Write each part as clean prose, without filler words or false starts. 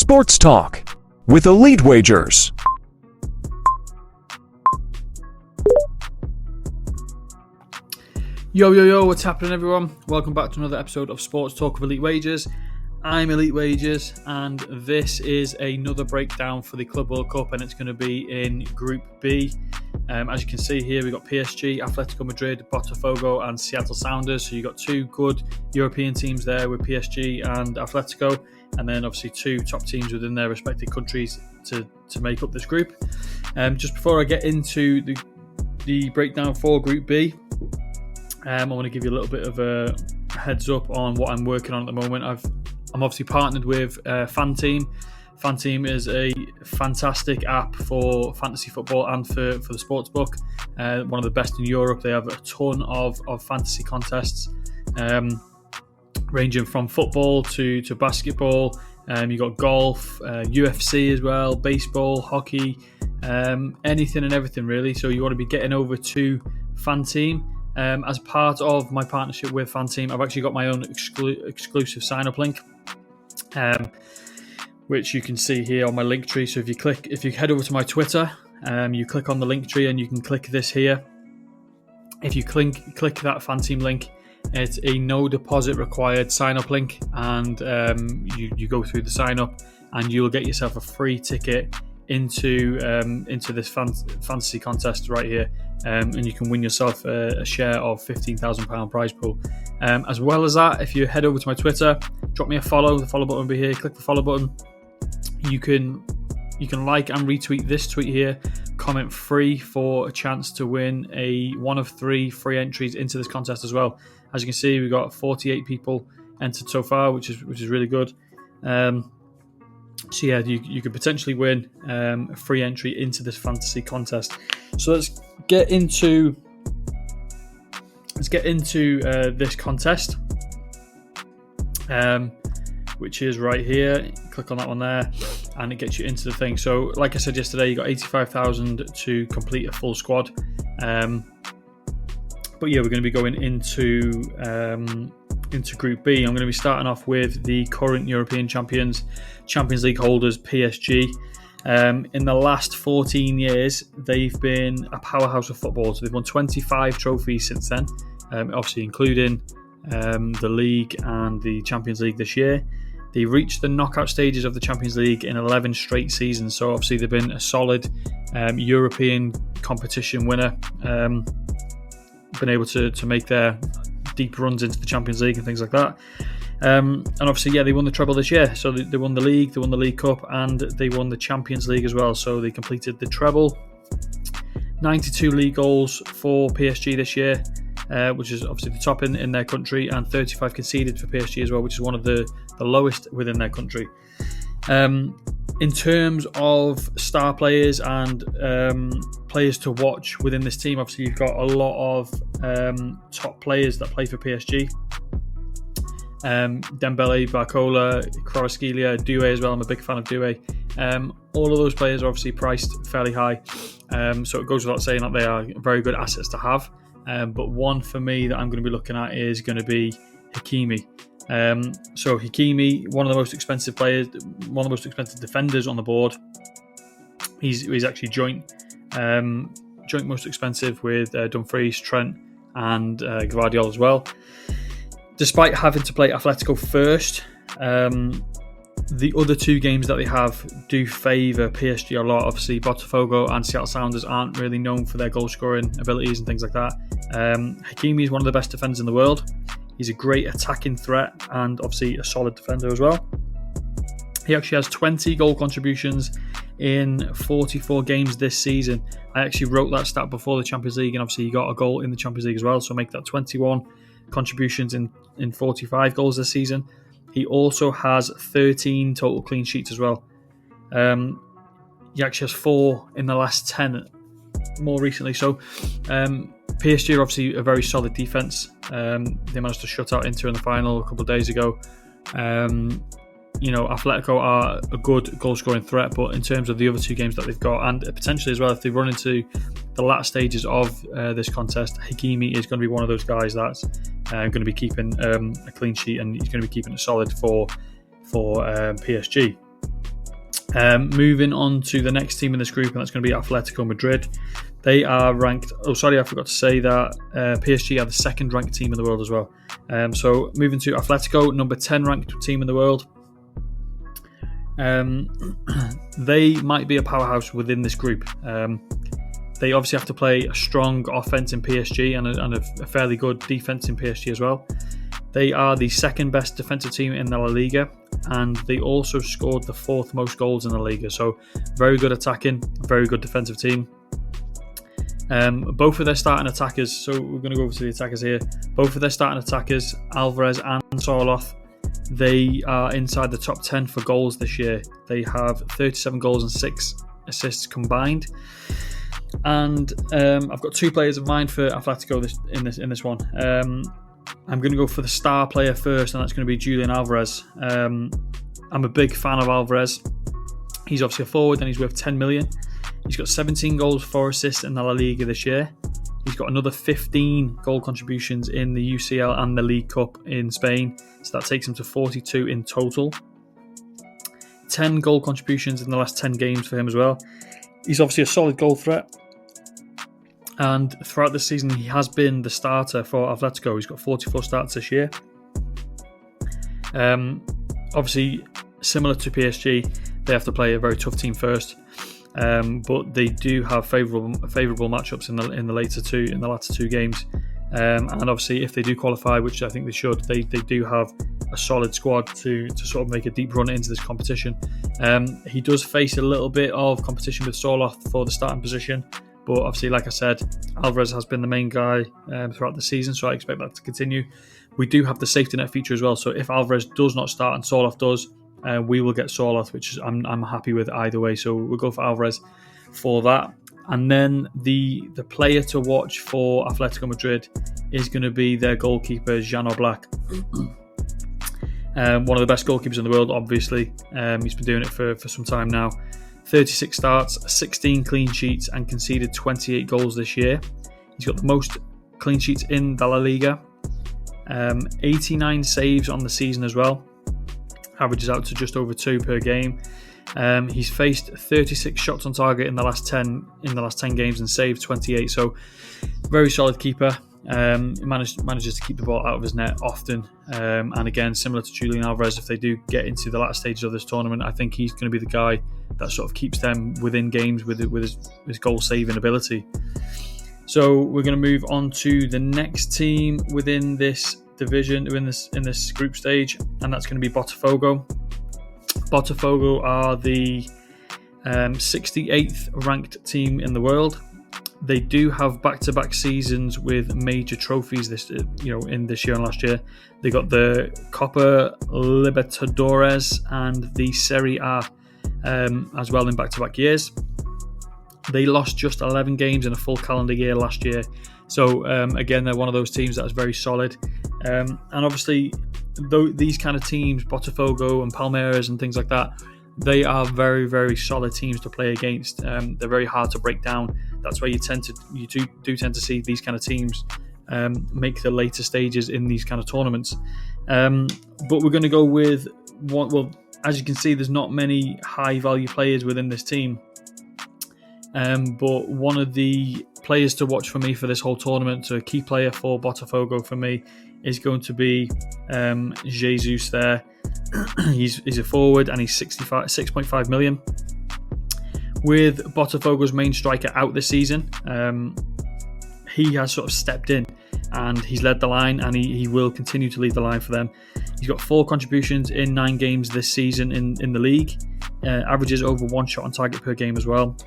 Sports Talk with Elite Wagers. Yo, what's happening, everyone? Welcome back to another episode of Sports Talk with Elite Wagers. I'm Elite Wagers, and this is another breakdown for the Club World Cup, and it's going to be in Group B. As you can see here, we've got PSG, Atletico Madrid, Botafogo, and Seattle Sounders. So you've got two good European teams there with PSG and Atletico, and then obviously two top teams within their respective countries to make up this group. Just before I get into the breakdown for Group B, I want to give you a little bit of a heads up on what I'm working on at the moment. I'm obviously partnered with FanTeam. FanTeam is a fantastic app for fantasy football and for the sportsbook. One of the best in Europe. They have a ton of fantasy contests, ranging from football to basketball. You've got golf, UFC as well, baseball, hockey, anything and everything really. So you want to be getting over to FanTeam. As part of my partnership with FanTeam, I've actually got my own exclusive sign-up link, which you can see here on my link tree. So if you head over to my Twitter, you click on the link tree and you can click this here. If you click that FanTeam link, it's a no deposit required sign-up link, and you go through the sign-up and you'll get yourself a free ticket into this fantasy contest right here, and you can win yourself a share of £15,000 prize pool. As well as that, if you head over to my Twitter, drop me a follow. The follow button will be here. Click the follow button. You can like and retweet this tweet here. Comment free for a chance to win one of 3 free entries into this contest as well. As you can see, we've got 48 people entered so far, which is really good. So yeah, you could potentially win a free entry into this fantasy contest. So let's get into this contest, which is right here. Click on that one there, and it gets you into the thing. So like I said yesterday, you got 85,000 to complete a full squad. But yeah, we're going to be going into Group B. I'm going to be starting off with the current European Champions League holders, PSG. In the last 14 years, they've been a powerhouse of football. So they've won 25 trophies since then, obviously including the league and the Champions League this year. They reached the knockout stages of the Champions League in 11 straight seasons. So obviously they've been a solid European competition winner. Been able to make their deep runs into the Champions League and things like that. And obviously, yeah, they won the treble this year. So they won the league, they won the League Cup, and they won the Champions League as well. So they completed the treble. 92 league goals for PSG this year, which is obviously the top in their country, and 35 conceded for PSG as well, which is one of the lowest within their country. In terms of star players and players to watch within this team, obviously you've got a lot of top players that play for PSG. Dembele, Barcola, Kvaratskhelia, Doué as well. I'm a big fan of Doué. All of those players are obviously priced fairly high, so it goes without saying that they are very good assets to have. But one for me that I'm going to be looking at is going to be Hakimi. So Hakimi, one of the most expensive players, one of the most expensive defenders on the board. He's actually joint most expensive with Dumfries, Trent, and Gvardiol as well. Despite having to play Atletico first, the other 2 games that they have do favour PSG a lot. Obviously, Botafogo and Seattle Sounders aren't really known for their goal-scoring abilities and things like that. Hakimi is one of the best defenders in the world. He's a great attacking threat and obviously a solid defender as well. He actually has 20 goal contributions in 44 games this season. I actually wrote that stat before the Champions League, and obviously he got a goal in the Champions League as well, so make that 21 contributions in 45 goals this season. He also has 13 total clean sheets as well. He actually has 4 in the last 10 more recently. So PSG are obviously a very solid defence. They managed to shut out Inter in the final a couple of days ago. Atletico are a good goal-scoring threat, but in terms of the other 2 games that they've got, and potentially as well, if they run into the latter stages of this contest, Hakimi is going to be one of those guys that's going to be keeping a clean sheet, and he's going to be keeping it solid for PSG. Moving on to the next team in this group, and that's going to be Atletico Madrid. They are ranked. Oh, sorry, I forgot to say that PSG are the second ranked team in the world as well. So moving to Atletico, number 10 ranked team in the world. They might be a powerhouse within this group. They obviously have to play a strong offense in PSG and a fairly good defense in PSG as well. They are the second best defensive team in the La Liga, and they also scored the 4th most goals in the Liga. So very good attacking, very good defensive team. Both of their starting attackers, so we're going to go over to the attackers here. Both of their starting attackers, Alvarez and Soroth, they are inside the top 10 for goals this year. They have 37 goals and 6 assists combined. And I've got 2 players in mind for Atletico in this one. I'm going to go for the star player first, and that's going to be Julian Alvarez. I'm a big fan of Alvarez. He's obviously a forward, and he's worth 10 million. He's got 17 goals, 4 assists in the La Liga this year. He's got another 15 goal contributions in the UCL and the League Cup in Spain. So that takes him to 42 in total. 10 goal contributions in the last 10 games for him as well. He's obviously a solid goal threat. And throughout the season, he has been the starter for Atletico. He's got 44 starts this year. Obviously, similar to PSG, they have to play a very tough team first. But they do have favourable matchups in the latter two games. And obviously, if they do qualify, which I think they should, they do have a solid squad to sort of make a deep run into this competition. He does face a little bit of competition with Soroth for the starting position. But obviously, like I said, Alvarez has been the main guy throughout the season, so I expect that to continue. We do have the safety net feature as well, so if Alvarez does not start and Soroth does, we will get Soroth, which is, I'm happy with either way. So we'll go for Alvarez for that. And then the player to watch for Atletico Madrid is going to be their goalkeeper, Jan Oblak. One of the best goalkeepers in the world, obviously. He's been doing it for some time now. 36 starts, 16 clean sheets, and conceded 28 goals this year. He's got the most clean sheets in the La Liga. 89 saves on the season as well. Averages out to just over 2 per game. He's faced 36 shots on target in the last 10 games and saved 28. So very solid keeper. He manages to keep the ball out of his net often. And again, similar to Julian Alvarez, if they do get into the latter stages of this tournament, I think he's going to be the guy that sort of keeps them within games with his goal saving ability. So we're going to move on to the next team within this division, in this group stage, and that's going to be Botafogo. Botafogo are the 68th ranked team in the world. They do have back-to-back seasons with major trophies in this year and last year. They got the Copa Libertadores and the Serie A as well in back-to-back years. They lost just 11 games in a full calendar year last year. So again, they're one of those teams that is very solid. And obviously, these kind of teams, Botafogo and Palmeiras and things like that, they are very, very solid teams to play against. They're very hard to break down. That's why you do tend to see these kind of teams make the later stages in these kind of tournaments. But we're going to go with one. Well, as you can see, there's not many high value players within this team. But one of the players to watch for me for this whole tournament, so a key player for Botafogo for me, is going to be Jesus there. He's a forward and he's 6.5 million. With Botafogo's main striker out this season, he has sort of stepped in and he's led the line, and he will continue to lead the line for them. He's got 4 contributions in 9 games this season in the league. Averages over 1 shot on target per game as well.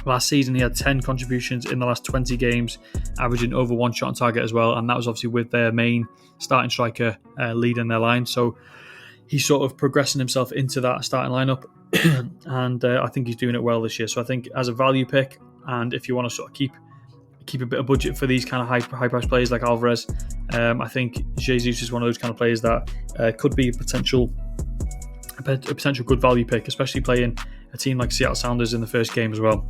Last season, he had 10 contributions in the last 20 games, averaging over 1 shot on target as well. And that was obviously with their main starting striker leading their line. So he's sort of progressing himself into that starting lineup. And I think he's doing it well this year. So I think as a value pick, and if you want to sort of keep a bit of budget for these kind of high price players like Alvarez, I think Jesus is one of those kind of players that could be a potential good value pick, especially playing a team like Seattle Sounders in the first game as well.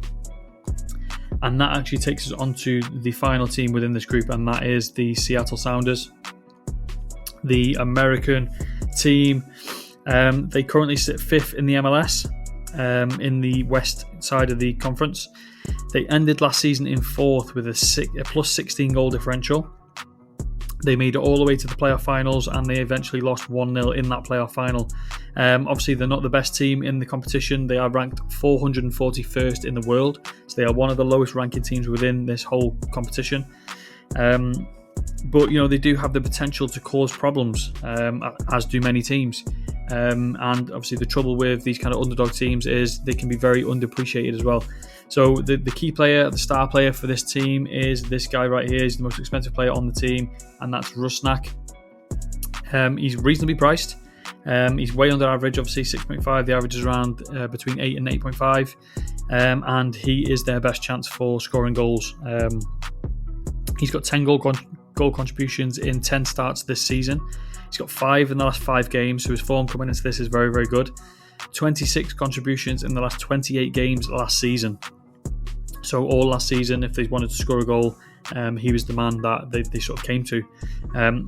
And that actually takes us on to the final team within this group, and that is the Seattle Sounders, the American team. They currently sit 5th in the MLS. in the west side of the conference. They ended last season in 4th with a plus 16 goal differential. They made it all the way to the playoff finals, and they eventually lost 1-0 in that playoff final. Obviously, they're not the best team in the competition. They are ranked 441st in the world, so they are one of the lowest ranking teams within this whole competition. But they do have the potential to cause problems, as do many teams. And obviously, the trouble with these kind of underdog teams is they can be very underappreciated as well. So the key player, the star player for this team is this guy right here. He's the most expensive player on the team, and that's Rusnak. He's reasonably priced. He's way under average, obviously 6.5. The average is around between 8 and 8.5. And he is their best chance for scoring goals. He's got 10 goal contributions in 10 starts this season. He's got 5 in the last 5 games, so his form coming into this is very, very good. 26 contributions in the last 28 games last season. So all last season, if they wanted to score a goal, he was the man that they sort of came to.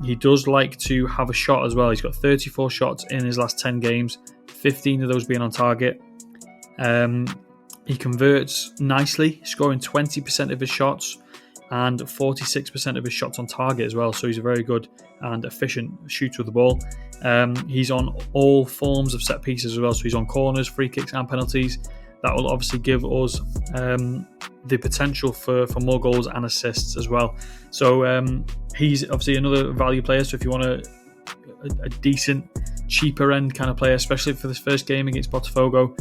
He does like to have a shot as well. He's got 34 shots in his last 10 games, 15 of those being on target. He converts nicely, scoring 20% of his shots and 46% of his shots on target as well. So he's a very good and efficient shooter of the ball. He's on all forms of set pieces as well. So he's on corners, free kicks and penalties. That will obviously give us the potential for more goals and assists as well. So he's obviously another value player. So if you want a decent, cheaper end kind of player, especially for this first game against Botafogo,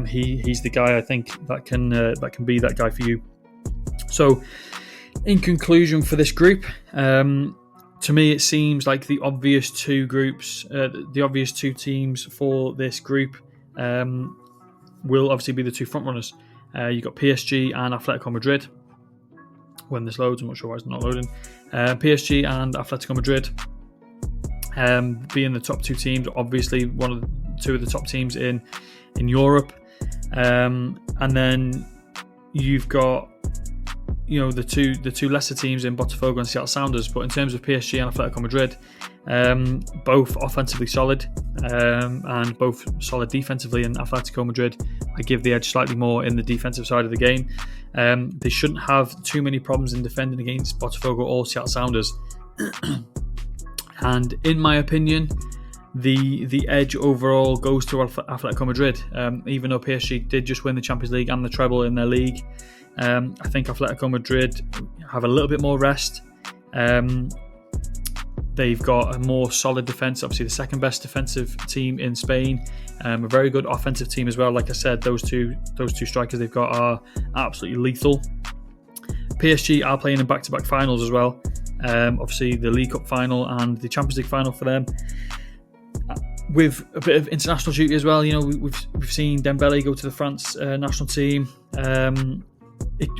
he's the guy I think that can be that guy for you. So in conclusion for this group, to me it seems like the obvious two teams for this group will obviously be the two front runners. You've got PSG and Atletico Madrid. When this loads, I'm not sure why it's not loading. PSG and Atletico Madrid being the top two teams, obviously two of the top teams in Europe. And then you've got the two lesser teams in Botafogo and Seattle Sounders. But in terms of PSG and Atletico Madrid, both offensively solid and both solid defensively. In Atletico Madrid, I give the edge slightly more in the defensive side of the game. They shouldn't have too many problems in defending against Botafogo or Seattle Sounders. And in my opinion, the edge overall goes to Atletico Madrid. Even though PSG did just win the Champions League and the treble in their league, I think Atletico Madrid have a little bit more rest. They've got a more solid defence, obviously the second best defensive team in Spain. A very good offensive team as well. Like I said, those two strikers they've got are absolutely lethal. PSG are playing in back-to-back finals as well. Obviously the League Cup final and the Champions League final for them, with a bit of international duty as well. We've seen Dembele go to the France national team.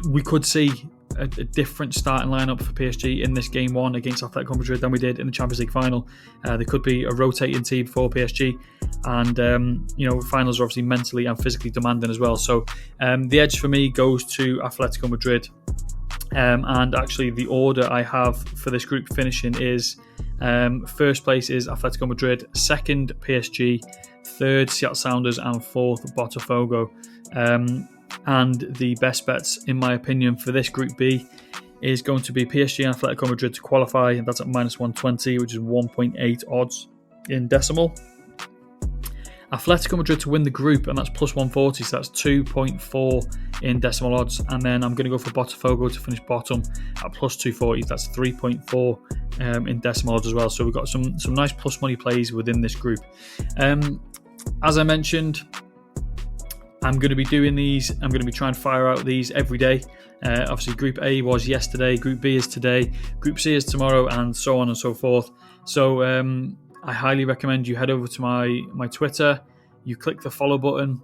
We could see a different starting lineup for PSG in this game one against Atletico Madrid than we did in the Champions League final. There could be a rotating team for PSG, and finals are obviously mentally and physically demanding as well. So the edge for me goes to Atletico Madrid. And actually the order I have for this group finishing is first place is Atletico Madrid, second PSG, third Seattle Sounders, and fourth Botafogo. And the best bets, in my opinion, for this Group B is going to be PSG and Atletico Madrid to qualify, and that's at minus 120, which is 1.8 odds in decimal. Atletico Madrid to win the group, and that's plus 140, so that's 2.4 in decimal odds. And then I'm going to go for Botafogo to finish bottom at plus 240, that's 3.4 in decimal odds as well. So we've got some nice plus money plays within this group. As I mentioned, I'm going to be doing these. I'm going to be trying to fire out these every day. Obviously, Group A was yesterday, Group B is today, Group C is tomorrow, and so on and so forth. So I highly recommend you head over to my Twitter. You click the follow button.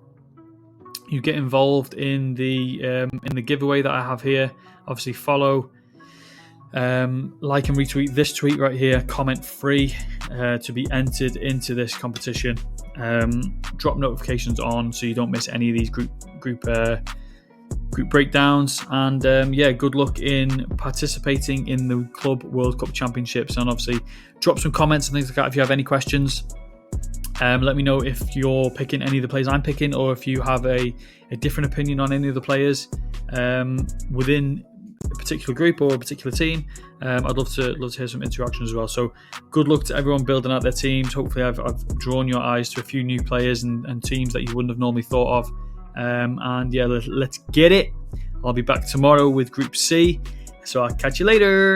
You get involved in the giveaway that I have here. Obviously, follow, like and retweet this tweet right here. Comment free to be entered into this competition. Drop notifications on so you don't miss any of these group breakdowns, and good luck in participating in the Club World Cup Championships. And obviously drop some comments and things like that if you have any questions. Let me know if you're picking any of the players I'm picking, or if you have a different opinion on any of the players within a particular group or a particular team. I'd love to hear some interaction as well. So good luck to everyone building out their teams. Hopefully I've drawn your eyes to a few new players and teams that you wouldn't have normally thought of. And yeah, let's get it. I'll be back tomorrow with Group C. So I'll catch you later.